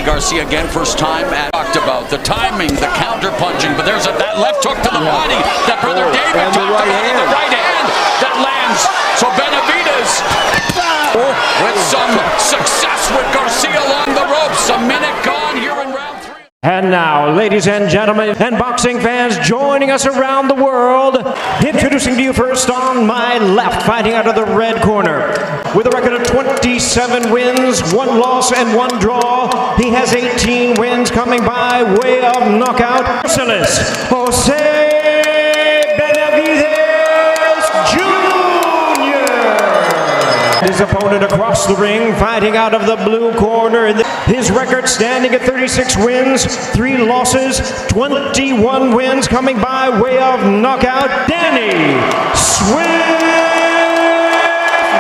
Danny Garcia again, first time at talked about the timing, the counter punching, but there's that left hook to the body that brother David talked about in the right hand that lands. So Benavidez with some success with Garcia along the ropes. A minute gone here in round 3. And now, ladies and gentlemen, and boxing fans joining us around the world, introducing to you first on my left, fighting out of the red corner, with a record of 27 wins, 1 loss, and 1 draw. He has 18 wins coming by way of knockout. Jose Benavidez Jr. His opponent across the ring, fighting out of the blue corner. His record standing at 36 wins, 3 losses, 21 wins, coming by way of knockout. Danny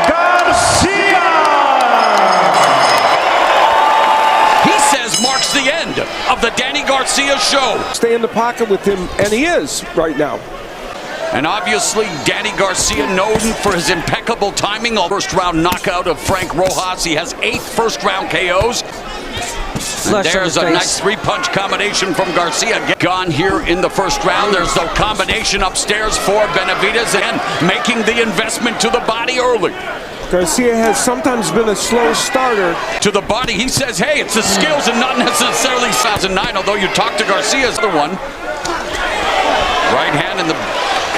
Garcia. He says marks the end of the Danny Garcia show. Stay in the pocket with him, and he is right now. And obviously, Danny Garcia known for his impeccable timing. First round knockout of Frank Rojas. He has 8 first round KOs. And there's a nice 3-punch combination from Garcia. Gone here in the first round. There's the combination upstairs for Benavidez and making the investment to the body early. Garcia has sometimes been a slow starter. To the body, he says, hey, it's the skills and not necessarily 2009, although you talk to Garcia's other one. Right hand in the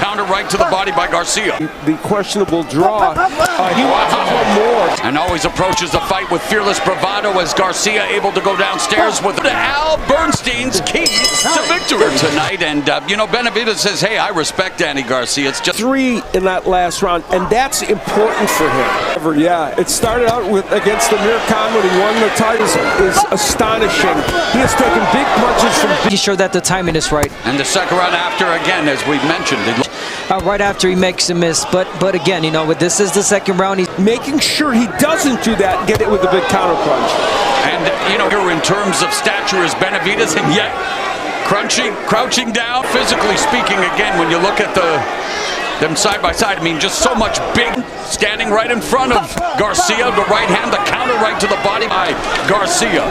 counter right to the body by Garcia. The questionable draw. He wants a little more. And always approaches the fight with fearless bravado as Garcia able to go downstairs with Al Bernstein's keys to victory tonight. And, Benavidez says, hey, I respect Danny Garcia. It's just 3 in that last round, and that's important for him. Yeah, it started out against Amir Khan when he won the title. Is astonishing. He has taken big punches from... He's sure that the timing is right. And the second round after, again, as we've mentioned, right after he makes a miss, but again, this is the second round. He's making sure he doesn't do that and get it with a big counter punch. And here in terms of stature is Benavidez, and yet crouching down. Physically speaking, again, when you look at them side by side, just so much big standing right in front of Garcia. The right hand, the counter right to the body by Garcia.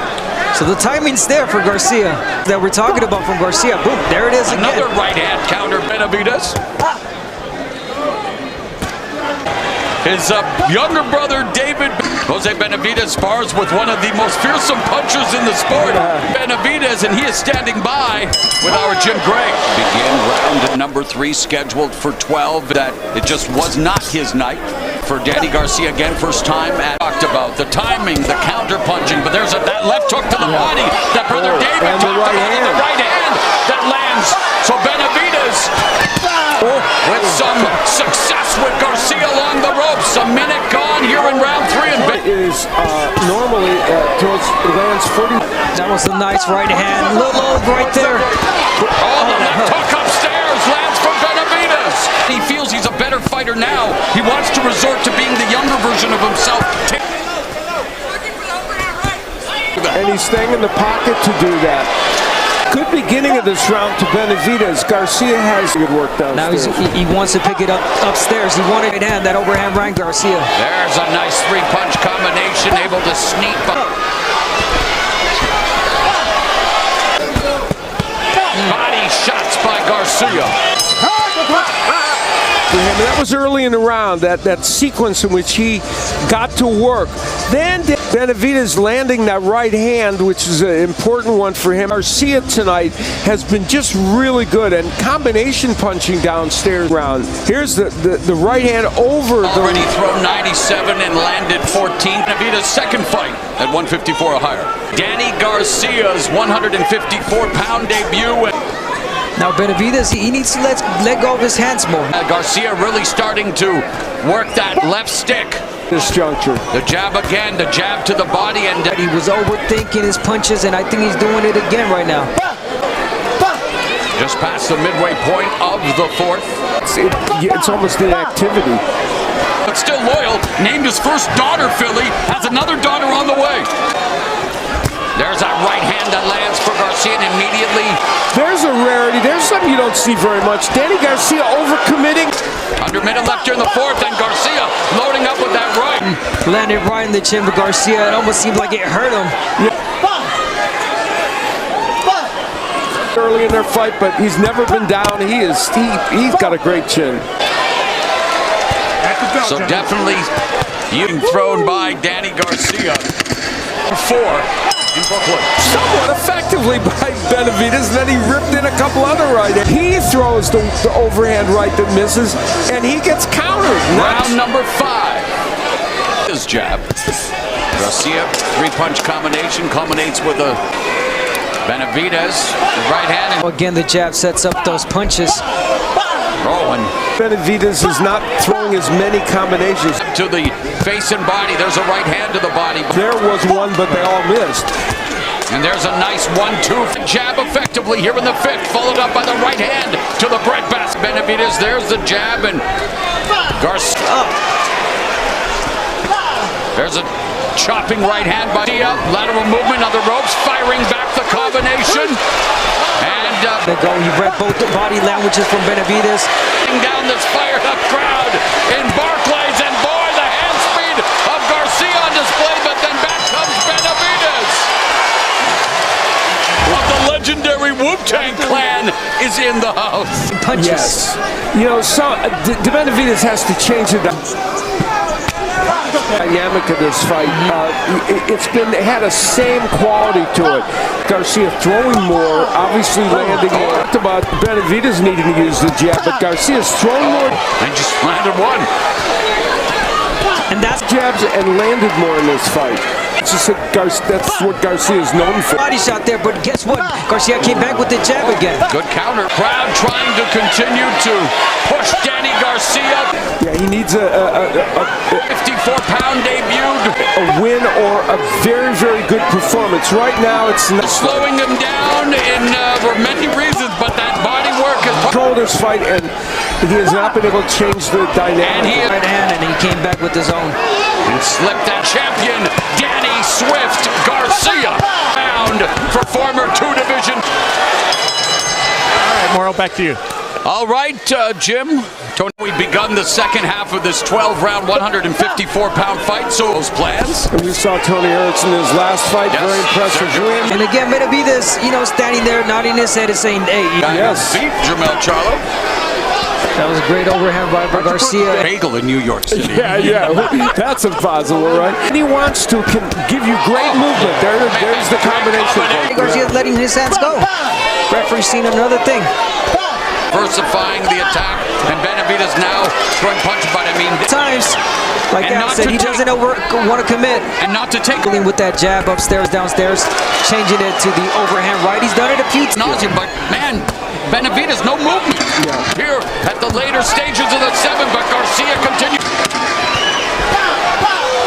So the timing's there for Garcia that we're talking about from Garcia. Boom, there it is again. Another right hand counter, Benavidez. His younger brother, Jose Benavidez, spars with one of the most fearsome punchers in the sport. Benavidez, and he is standing by with our Jim Gray. Begin round number 3, scheduled for 12. That it just was not his night for Danny Garcia again, first time at talked about the timing, the counter punching, but there's that left hook to the body that brother David talked about in the right hand that lands. So Benavidez with some success with Garcia along the ropes. A minute gone here in round 3. And is normally lands 40. That was a nice right hand. Little right there. The left hook upstairs lands from Benavidez. He feels he's a better fighter now. He wants to resort to being the younger version of himself. And he's staying in the pocket to do that. Good beginning of this round to Benavidez. Garcia has good work downstairs. Now he wants to pick it up upstairs. He wanted it hand, that overhand right Garcia. There's a nice 3-punch combination, able to sneak up. Body shots by Garcia. That was early in the round, that sequence in which he got to work. Then Benavidez landing that right hand, which is an important one for him. Garcia tonight has been just really good, and combination punching downstairs round. Here's the right hand over. Already thrown 97 and landed 14. Benavidez's second fight at 154 or higher. Danny Garcia's 154-pound debut. Now Benavidez, he needs to let go of his hands more. Garcia really starting to work that left stick. This juncture. The jab again, the jab to the body, and he was overthinking his punches, and I think he's doing it again right now. Just past the midway point of the 4th. It's almost inactivity. But still loyal, named his first daughter Philly, has another daughter on the way. There's that right hand that lands for Garcia, and immediately... There's a rarity. There's something you don't see very much. Danny Garcia overcommitting. Under minute left here in the 4th, and Garcia loading up with that right. Landed right in the chin for Garcia. It almost seemed like it hurt him. Yeah. early in their fight, but he's never been down. He's got a great chin. So definitely being thrown by Danny Garcia. 4 in Brooklyn. Somewhat effectively by Benavidez, and then he ripped in a couple other right hands. He throws the overhand right that misses, and he gets countered. Round number 5. His jab. Garcia, 3-punch combination culminates with a Benavidez, the right hand. And Again, the jab sets up those punches. Rowan. Benavidez is not throwing as many combinations. To the face and body. There's a right hand to the body. There was one, but they all missed. And there's a nice 1-2 jab effectively here in the 5th, followed up by the right hand to the breadbasket. Benavidez, there's the jab, and Garcia. There's a chopping right hand by Garcia. Lateral movement on the ropes, firing back the combination. And They go. He read both the body languages from Benavidez. down this fired up crowd in Barclays, and boy, the hand speed of Garcia on display, but then back comes Benavidez. Well, the legendary Wu-Tang Clan is in the house. Punches. Yes. You know, Benavidez has to change it up. Dynamic of this fight, it had a same quality to it. Garcia throwing more, obviously landing more. Talked about Benavidez needing to use the jab, but Garcia's throwing more. And just landed one. And that's Jabs and landed more in this fight. It's just that's what Garcia is known for. body shot there, but guess what? Garcia came back with the jab again. Good counter. Crowd trying to continue to push Danny Garcia. Yeah, he needs a 54-pound debuted. win or a very, very good performance. Right now, it's not Slowing him down for many reasons, but that body work is control this fight, and he has not been able to change the dynamic. And he Right hand, and he came back with his own. and slipped that champion, Danny Swift Garcia, round for former 2 division. All right, Mauro, back to you. All right, Jim. Tony, we've begun the second half of this 12-round, 154-pound fight. So those plans. And we saw Tony Erickson in his last fight, Yes. very impressive win. And again, Benavidez, standing there, nodding his head and saying, hey, Yes. Beat Jamel Charlo. that was a great overhand by Garcia. Bagel in New York City. Yeah, that's impossible, right? And he wants to give you great movement. There's the combination. Garcia letting his hands go. Referee seen another thing. Diversifying the attack, and Benavidez now throwing punches, but I mean, Times, like And Al not said, to he take- doesn't want to commit. and not to take Dealing with that jab upstairs, downstairs, changing it to the overhand right. He's done it a few times. nauseam, but man, Benavidez no movement here at the later stages of the 7th, but Garcia continues.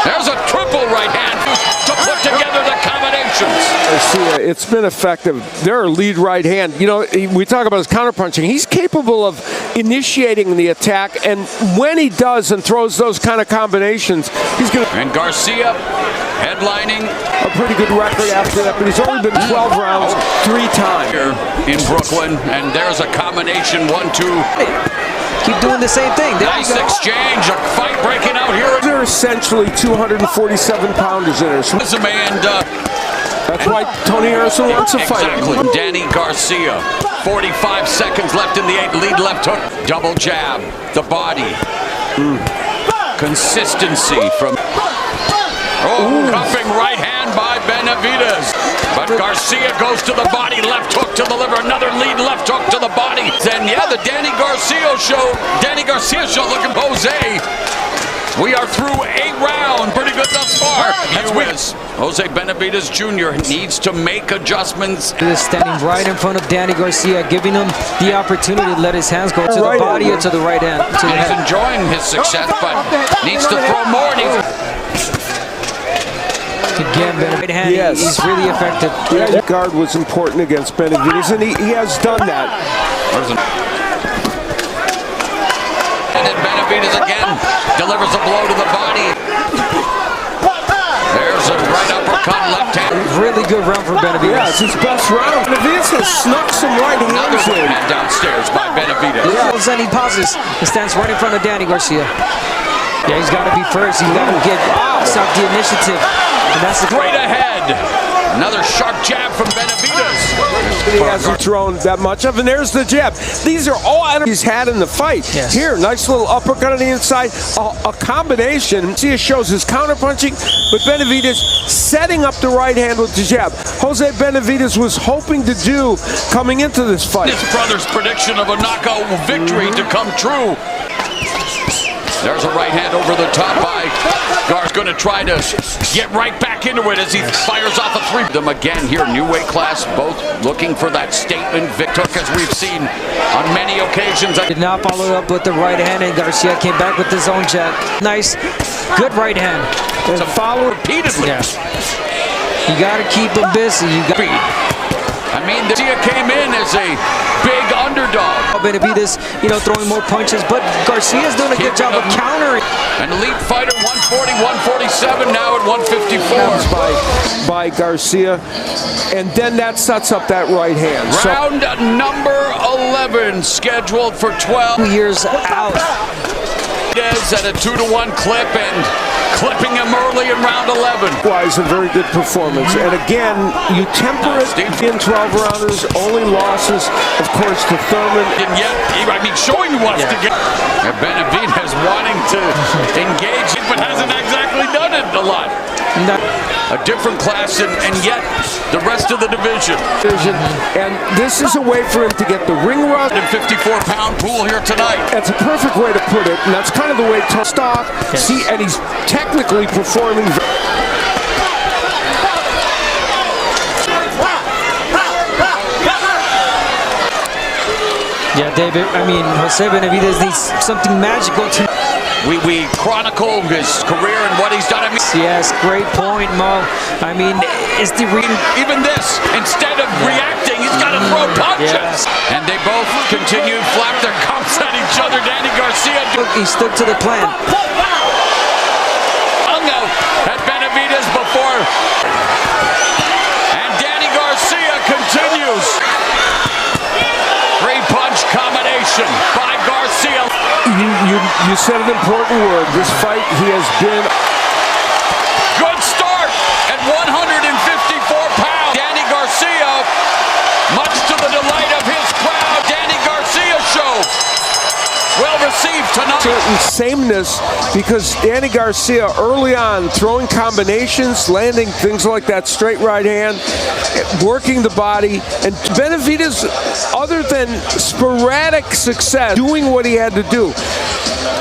There's a triple right hand to put together the combinations. Garcia, it's been effective. Their lead right hand. You know, we talk about his counterpunching. He's capable of initiating the attack, and when he does and throws those kind of combinations, he's going to And Garcia headlining a pretty good record after that. But he's only been 12 rounds 3 times. here in Brooklyn, and there's a combination 1-2. Keep doing the same thing. There Nice you go. exchange, a fight breaking out here. They're essentially 247 pounders in there. So Resume and that's why Tony Harrison wants to fight. exactly. Danny Garcia, 45 seconds left in the 8th. Lead left hook, double jab, the body. Consistency from. Cuffing right hand by Benavidez. But Garcia goes to the body, left hook to deliver another lead left hook to the body. And yeah, the Danny Garcia show looking Jose. We are through 8 rounds. Pretty good thus far. Jose Benavidez Jr. needs to make adjustments. He is standing right in front of Danny Garcia, giving him the opportunity to let his hands go to the body or to the right hand, to the He's head. enjoying his success, but needs to throw more. Again, right hand, Yes. he's really effective. Yeah, the guard was important against Benavidez, and he has done that. And then Benavidez again delivers a blow to the body. There's a right uppercut, left hand. Really good round for Yeah, Benavidez. it's his best round. Benavidez has snuck some right Another hands right in. hand downstairs by Benavidez. All of a sudden he pauses. He stands right in front of Danny Garcia. Yeah, he's got to be first. He's got to get stop the initiative. And that's the Straight ahead. Another sharp jab from Benavidez. he hasn't thrown that much of. And there's the jab. These are all enemies he's had in the fight. Yes. Here, nice little uppercut on the inside. A combination. Garcia shows his counterpunching, but Benavidez setting up the right hand with the jab. Jose Benavidez was hoping to do coming into this fight. His brother's prediction of a knockout victory to come true. There's a right hand over the top by Gar's going to try to get right back into it as he fires off a three. Them again here, new weight class, both looking for that statement victory as we've seen on many occasions. Did not follow up with the right hand, and Garcia came back with his own jab. Nice, good right hand. And to follow repeatedly. Yeah. You got to keep him busy. I mean, Garcia came in as a big underdog. Benavidez, throwing more punches, but Garcia's doing a good job of countering. An elite fighter, 140, 147, now at 154. By Garcia, and then that sets up that right hand. Round number 11, scheduled for 12 years out. At a 2-to-1 clip and clipping him early in round 11. Wise, a very good performance. And again, you temper it in 12-rounders, only losses, of course, to Thurman. And yet, showing he wants to get. And Benavidez wanting to engage, but hasn't exactly done it a lot. No. A different class, and yet the rest of the division. And this is a way for him to get the ring rust. And 54-pound pool here tonight. That's a perfect way to put it, and that's kind of the way to stop. Yes. See, and he's technically performing. Yeah, David, Jose Benavidez needs something magical to... We chronicle his career and what he's done. Yes, great point, Mo. It's the... Even this, instead of reacting, he's got to throw punches. Yes. And they both continue to flap their cups at each other. Danny Garcia. He stuck to the plan. Hung out at Benavidez before. And Danny Garcia continues. Three-punch combination by Garcia. You said an important word. This fight, he has been... Good start at 154 pounds. Danny Garcia, much to the delight of his crowd, Danny Garcia show. Well received tonight. Certain sameness, because Danny Garcia early on throwing combinations, landing things like that straight right hand, working the body, and Benavidez, other than sporadic success, doing what he had to do.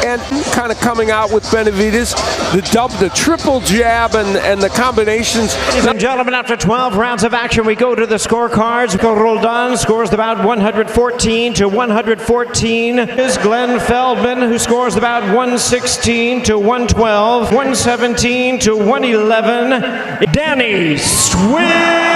And kind of coming out with Benavidez, the triple jab and the combinations. Ladies and gentlemen, after 12 rounds of action, we go to the scorecards. Roldan scores about 114 to 114. Is Glenn Feldman, who scores about 116 to 112, 117 to 111. Danny Swing!